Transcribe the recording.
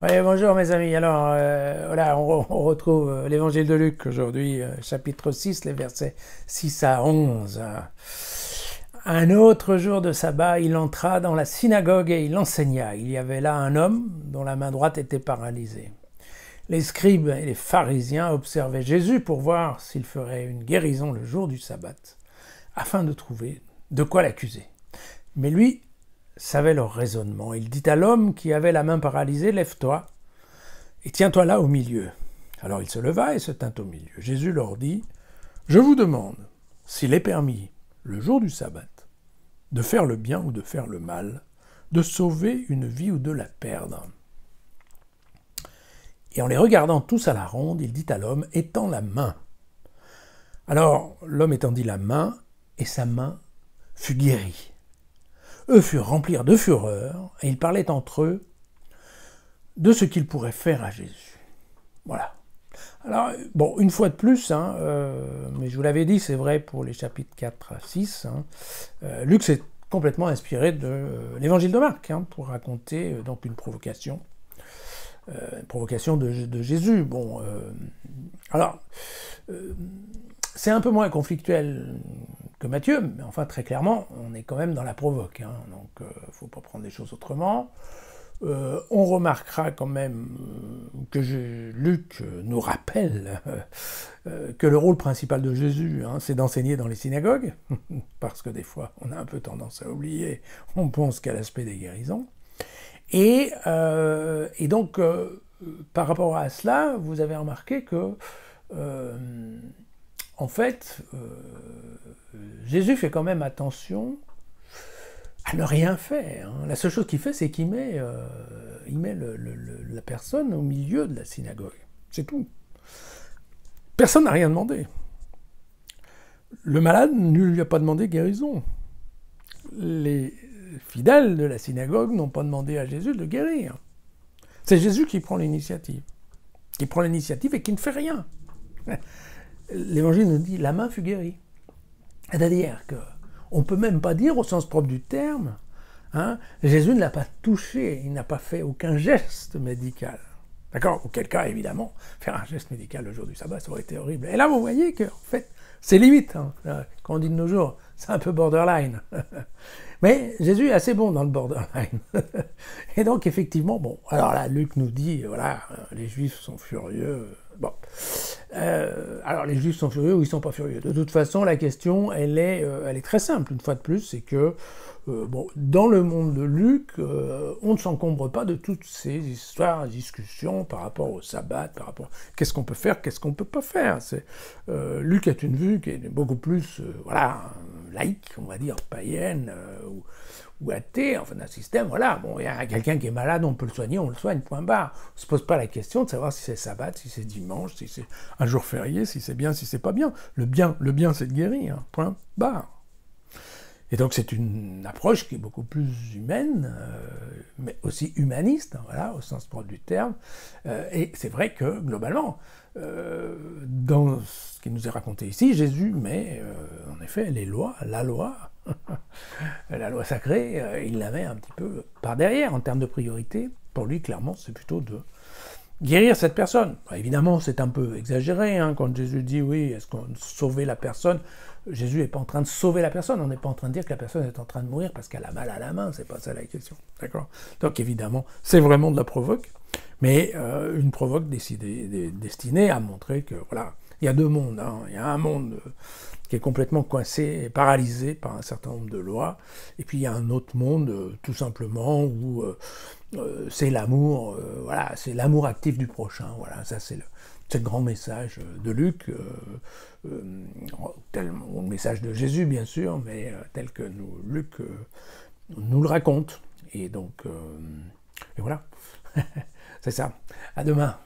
Oui, bonjour mes amis. Alors, voilà, on retrouve l'évangile de Luc aujourd'hui, chapitre 6, les versets 6 à 11. Un autre jour de sabbat, il entra dans la synagogue et il enseigna. Il y avait là un homme dont la main droite était paralysée. Les scribes et les pharisiens observaient Jésus pour voir s'il ferait une guérison le jour du sabbat, afin de trouver de quoi l'accuser. Mais lui savait leur raisonnement. Il dit à l'homme qui avait la main paralysée, « Lève-toi et tiens-toi là au milieu. » Alors il se leva et se tint au milieu. Jésus leur dit, « Je vous demande s'il est permis, le jour du sabbat, de faire le bien ou de faire le mal, de sauver une vie ou de la perdre. » Et en les regardant tous à la ronde, il dit à l'homme, « Étends la main. » Alors l'homme étendit la main, et sa main fut guérie. Eux furent remplis de fureur, et ils parlaient entre eux de ce qu'ils pourraient faire à Jésus. Voilà. Alors, bon, une fois de plus, mais je vous l'avais dit, c'est vrai pour les chapitres 4 à 6, Luc s'est complètement inspiré de l'évangile de Marc, pour raconter donc une provocation de Jésus. Bon, c'est un peu moins conflictuel que Matthieu, mais enfin, très clairement, on est quand même dans la provoque, donc il ne faut pas prendre les choses autrement. On remarquera quand même que Luc nous rappelle que le rôle principal de Jésus, c'est d'enseigner dans les synagogues, parce que des fois, on a un peu tendance à oublier, on pense qu'à l'aspect des guérisons. Et donc, par rapport à cela, vous avez remarqué que, en fait, Jésus fait quand même attention à ne rien faire. La seule chose qu'il fait, c'est qu'il met, la personne au milieu de la synagogue. C'est tout. Personne n'a rien demandé. Le malade ne lui a pas demandé guérison. Les fidèles de la synagogue n'ont pas demandé à Jésus de le guérir. C'est Jésus qui prend l'initiative. Qui prend l'initiative et qui ne fait rien. L'Évangile nous dit « la main fut guérie ». C'est-à-dire qu'on ne peut même pas dire au sens propre du terme, Jésus ne l'a pas touché, il n'a pas fait aucun geste médical. D'accord? Auquel cas, évidemment, faire un geste médical le jour du sabbat, ça aurait été horrible. Et là, vous voyez que, en fait, c'est limite. Quand on dit de nos jours, c'est un peu borderline. Mais Jésus est assez bon dans le borderline. Et donc, effectivement, bon, alors là, Luc nous dit, voilà, les Juifs sont furieux. Bon. Alors, les Juifs sont furieux ou ils ne sont pas furieux? De toute façon, la question, elle est très simple, une fois de plus, c'est que, dans le monde de Luc, on ne s'encombre pas de toutes ces histoires, discussions par rapport au sabbat, par rapport à qu'est-ce qu'on peut faire, qu'est-ce qu'on ne peut pas faire. Luc a une vue qui est beaucoup plus, laïque, on va dire, païenne, ou athée, enfin d'un système, voilà, bon, il y a quelqu'un qui est malade, on peut le soigner, on le soigne, point barre. On ne se pose pas la question de savoir si c'est sabbat, si c'est dimanche, si c'est un jour férié, si c'est bien, si c'est pas bien. Le bien c'est de guérir, point barre. Et donc c'est une approche qui est beaucoup plus humaine, mais aussi humaniste, voilà, au sens propre du terme. Et c'est vrai que, globalement, dans ce qui nous est raconté ici, Jésus met, en effet, la loi sacrée, il la met un petit peu par derrière, en termes de priorité. Pour lui, clairement, c'est plutôt de guérir cette personne. Évidemment, c'est un peu exagéré, quand Jésus dit, oui, est-ce qu'on sauver la personne? Jésus n'est pas en train de sauver la personne, on n'est pas en train de dire que la personne est en train de mourir parce qu'elle a mal à la main, c'est pas ça la question, d'accord? Donc évidemment, c'est vraiment de la provoque, mais une provoque destinée à montrer que, voilà, il y a deux mondes, il y a un monde qui est complètement coincé et paralysé par un certain nombre de lois, et puis il y a un autre monde, tout simplement, où c'est l'amour, voilà, c'est l'amour actif du prochain, voilà, ça c'est le grand message de Luc, le message de Jésus bien sûr, mais tel que Luc nous le raconte. Et donc, et voilà, c'est ça. À demain.